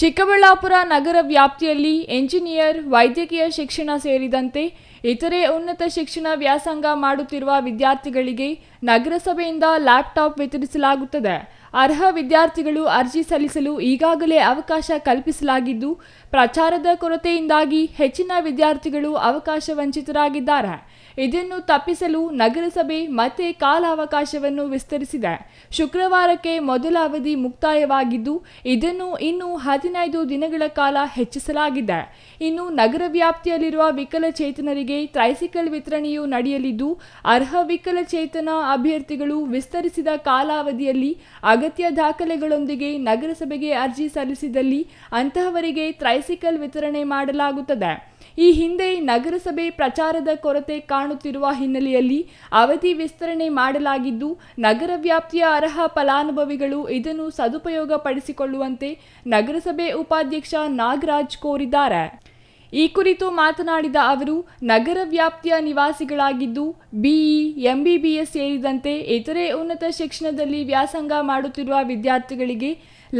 ಚಿಕ್ಕಬಳ್ಳಾಪುರ ನಗರ ವ್ಯಾಪ್ತಿಯಲ್ಲಿ ಎಂಜಿನಿಯರ್, ವೈದ್ಯಕೀಯ ಶಿಕ್ಷಣ ಸೇರಿದಂತೆ ಇತರೆ ಉನ್ನತ ಶಿಕ್ಷಣ ವ್ಯಾಸಂಗ ಮಾಡುತ್ತಿರುವ ವಿದ್ಯಾರ್ಥಿಗಳಿಗೆ ನಗರಸಭೆಯಿಂದ ಲ್ಯಾಪ್ಟಾಪ್ ವಿತರಿಸಲಾಗುತ್ತದೆ. ಅರ್ಹ ವಿದ್ಯಾರ್ಥಿಗಳು ಅರ್ಜಿ ಸಲ್ಲಿಸಲು ಈಗಾಗಲೇ ಅವಕಾಶ ಕಲ್ಪಿಸಲಾಗಿದ್ದು, ಪ್ರಚಾರದ ಕೊರತೆಯಿಂದಾಗಿ ಹೆಚ್ಚಿನ ವಿದ್ಯಾರ್ಥಿಗಳು ಅವಕಾಶ ವಂಚಿತರಾಗಿದ್ದಾರೆ. ಇದನ್ನು ತಪ್ಪಿಸಲು ನಗರಸಭೆ ಮತ್ತೆ ಕಾಲಾವಕಾಶವನ್ನು ವಿಸ್ತರಿಸಿದೆ. ಶುಕ್ರವಾರಕ್ಕೆ ಮೊದಲ ಅವಧಿ ಮುಕ್ತಾಯವಾಗಿದ್ದು, ಇದನ್ನು ಇನ್ನು 15 ದಿನಗಳ ಕಾಲ ಹೆಚ್ಚಿಸಲಾಗಿದೆ. ಇನ್ನು ನಗರ ವ್ಯಾಪ್ತಿಯಲ್ಲಿರುವ ವಿಕಲಚೇತನರಿಗೆ ಟ್ರೈಸಿಕಲ್ ವಿತರಣೆಯೂ ನಡೆಯಲಿದ್ದು, ಅರ್ಹ ವಿಕಲಚೇತನ ಅಭ್ಯರ್ಥಿಗಳು ವಿಸ್ತರಿಸಿದ ಕಾಲಾವಧಿಯಲ್ಲಿ ಅಗತ್ಯ ದಾಖಲೆಗಳೊಂದಿಗೆ ನಗರಸಭೆಗೆ ಅರ್ಜಿ ಸಲ್ಲಿಸಿದಲ್ಲಿ ಅಂತಹವರಿಗೆ ಟ್ರೈಸಿಕಲ್ ವಿತರಣೆ ಮಾಡಲಾಗುತ್ತದೆ. ಈ ಹಿಂದೆ ನಗರಸಭೆ ಪ್ರಚಾರದ ಕೊರತೆ ಕಾಣುತ್ತಿರುವ ಹಿನ್ನೆಲೆಯಲ್ಲಿ ಅವಧಿ ವಿಸ್ತರಣೆ ಮಾಡಲಾಗಿದ್ದು, ನಗರ ವ್ಯಾಪ್ತಿಯ ಅರ್ಹ ಫಲಾನುಭವಿಗಳು ಇದನ್ನು ಸದುಪಯೋಗ ಪಡಿಸಿಕೊಳ್ಳುವಂತೆ ನಗರಸಭೆ ಉಪಾಧ್ಯಕ್ಷ ನಾಗರಾಜ್ ಕೋರಿದ್ದಾರೆ. ಈ ಕುರಿತು ಮಾತನಾಡಿದ ಅವರು, ನಗರ ವ್ಯಾಪ್ತಿಯ ನಿವಾಸಿಗಳಾಗಿದ್ದು ಬಿಇ, ಎಂಬಿಬಿಎಸ್ ಸೇರಿದಂತೆ ಇತರೆ ಉನ್ನತ ಶಿಕ್ಷಣದಲ್ಲಿ ವ್ಯಾಸಂಗ ಮಾಡುತ್ತಿರುವ ವಿದ್ಯಾರ್ಥಿಗಳಿಗೆ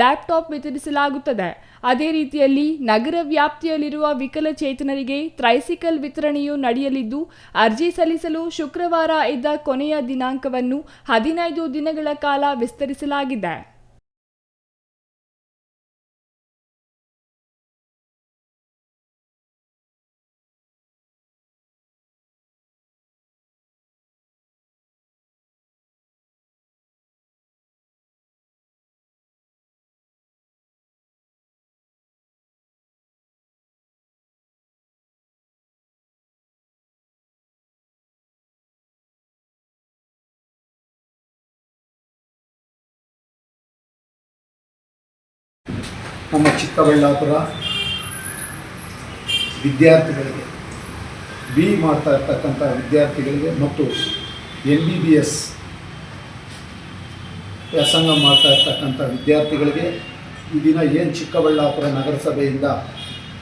ಲ್ಯಾಪ್ಟಾಪ್ ವಿತರಿಸಲಾಗುತ್ತದೆ. ಅದೇ ರೀತಿಯಲ್ಲಿ ನಗರ ವ್ಯಾಪ್ತಿಯಲ್ಲಿರುವ ವಿಕಲಚೇತನರಿಗೆ ಟ್ರೈಸಿಕಲ್ ವಿತರಣೆಯೂ ನಡೆಯಲಿದ್ದು, ಅರ್ಜಿ ಸಲ್ಲಿಸಲು ಶುಕ್ರವಾರ ಇದ್ದ ಕೊನೆಯ ದಿನಾಂಕವನ್ನು 15 ದಿನಗಳ ಕಾಲ ವಿಸ್ತರಿಸಲಾಗಿದೆ. ನಮ್ಮ ಚಿಕ್ಕಬಳ್ಳಾಪುರ ವಿದ್ಯಾರ್ಥಿಗಳಿಗೆ, ಬಿ ಮಾಡ್ತಾ ಇರ್ತಕ್ಕಂಥ ವಿದ್ಯಾರ್ಥಿಗಳಿಗೆ ಮತ್ತು MBBS ವ್ಯಾಸಂಗ ಮಾಡ್ತಾ ಇರ್ತಕ್ಕಂಥ ವಿದ್ಯಾರ್ಥಿಗಳಿಗೆ ಈ ದಿನ ಏನು ಚಿಕ್ಕಬಳ್ಳಾಪುರ ನಗರಸಭೆಯಿಂದ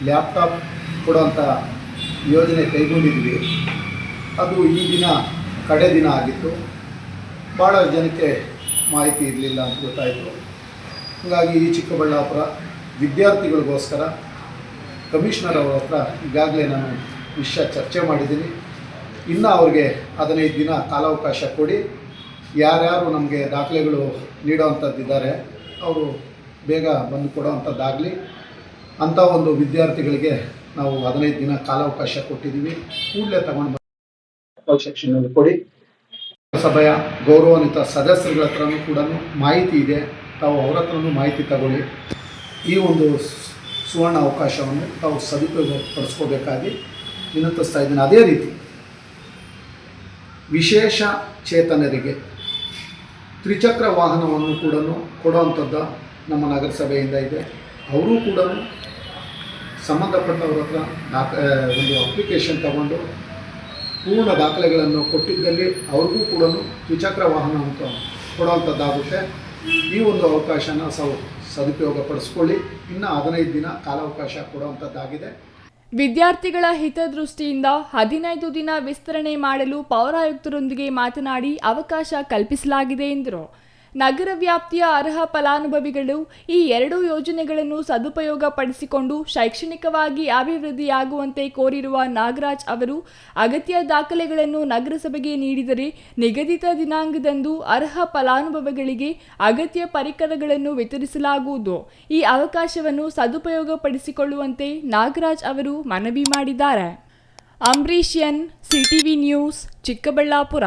ಲ್ಯಾಪ್ಟಾಪ್ ಕೊಡುವಂಥ ಯೋಜನೆ ಕೈಗೊಂಡಿದ್ವಿ, ಅದು ಈ ದಿನ ಕಡೆ ದಿನ ಆಗಿತ್ತು. ಭಾಳ ಜನಕ್ಕೆ ಮಾಹಿತಿ ಇರಲಿಲ್ಲ ಅಂತ ಗೊತ್ತಾಯಿತು. ಹಾಗಾಗಿ ಈ ಚಿಕ್ಕಬಳ್ಳಾಪುರ ವಿದ್ಯಾರ್ಥಿಗಳಿಗೋಸ್ಕರ ಕಮಿಷನರ್ ಅವರ ಹತ್ರ ಈಗಾಗಲೇ ನಾನು ವಿಷಯ ಚರ್ಚೆ ಮಾಡಿದ್ದೀನಿ. ಇನ್ನು ಅವ್ರಿಗೆ 15 ದಿನ ಕಾಲಾವಕಾಶ ಕೊಡಿ. ಯಾರ್ಯಾರು ನಮಗೆ ದಾಖಲೆಗಳು ನೀಡೋವಂಥದ್ದಿದ್ದಾರೆ ಅವರು ಬೇಗ ಬಂದು ಕೊಡೋವಂಥದ್ದಾಗಲಿ. ಅಂಥ ಒಂದು ವಿದ್ಯಾರ್ಥಿಗಳಿಗೆ ನಾವು 15 ದಿನ ಕಾಲಾವಕಾಶ ಕೊಟ್ಟಿದ್ದೀವಿ. ಕೂಡಲೇ ತಗೊಂಡು ಸೆಕ್ಷನ್ನಲ್ಲಿ ಕೊಡಿ. ಸಭೆಯ ಗೌರವಾನ್ವಿತ ಸದಸ್ಯರುಗಳ ಹತ್ರನೂ ಕೂಡ ಮಾಹಿತಿ ಇದೆ, ತಾವು ಅವರ ಹತ್ರನೂ ಮಾಹಿತಿ ತಗೊಳ್ಳಿ. ಈ ಒಂದು ಸುವರ್ಣ ಅವಕಾಶವನ್ನು ತಾವು ಸದುಪಯೋಗ ಪಡಿಸ್ಕೋಬೇಕಾಗಿ ವಿನಂತಿಸ್ತಾ ಇದ್ದೀನಿ. ಅದೇ ರೀತಿ ವಿಶೇಷ ಚೇತನರಿಗೆ ತ್ರಿಚಕ್ರ ವಾಹನವನ್ನು ಕೂಡ ಕೊಡುವಂಥದ್ದು ನಮ್ಮ ನಗರಸಭೆಯಿಂದ ಇದೆ. ಅವರೂ ಕೂಡ ಸಂಬಂಧಪಟ್ಟವ್ರ ಹತ್ರ ಒಂದು ಅಪ್ಲಿಕೇಶನ್ ತಗೊಂಡು ಪೂರ್ಣ ದಾಖಲೆಗಳನ್ನು ಕೊಟ್ಟಿದ್ದಲ್ಲಿ ಅವ್ರಿಗೂ ಕೂಡ ದ್ವಿಚಕ್ರ ವಾಹನ ಅಂತ ಕೊಡುವಂಥದ್ದಾಗುತ್ತೆ. ಈ ಒಂದು ಅವಕಾಶನ ಸದುಪಯೋಗ ಪಡಿಸ್ಕೊಳ್ಳಿ. ಇನ್ನು 15 ದಿನ ಕಾಲಾವಕಾಶ ಕೊಡುವಂಥದ್ದಾಗಿದೆ. ವಿದ್ಯಾರ್ಥಿಗಳ ಹಿತದೃಷ್ಟಿಯಿಂದ 15 ದಿನ ವಿಸ್ತರಣೆ ಮಾಡಲು ಪೌರಾಯುಕ್ತರೊಂದಿಗೆ ಮಾತನಾಡಿ ಅವಕಾಶ ಕಲ್ಪಿಸಲಾಗಿದೆ ಎಂದರು. ನಗರ ವ್ಯಾಪ್ತಿಯ ಅರ್ಹ ಫಲಾನುಭವಿಗಳು ಈ 2 ಯೋಜನೆಗಳನ್ನು ಸದುಪಯೋಗ ಪಡಿಸಿಕೊಂಡು ಶೈಕ್ಷಣಿಕವಾಗಿ ಅಭಿವೃದ್ಧಿಯಾಗುವಂತೆ ಕೋರಿರುವ ನಾಗರಾಜ್ ಅವರು, ಅಗತ್ಯ ದಾಖಲೆಗಳನ್ನು ನಗರಸಭೆಗೆ ನೀಡಿದರೆ ನಿಗದಿತ ದಿನಾಂಕದಂದು ಅರ್ಹ ಫಲಾನುಭವಿಗಳಿಗೆ ಅಗತ್ಯ ಪರಿಕರಗಳನ್ನು ವಿತರಿಸಲಾಗುವುದು. ಈ ಅವಕಾಶವನ್ನು ಸದುಪಯೋಗ ಪಡಿಸಿಕೊಳ್ಳುವಂತೆ ನಾಗರಾಜ್ ಅವರು ಮನವಿ ಮಾಡಿದ್ದಾರೆ. Ambareesh N, CTV news, Chikkaballapur.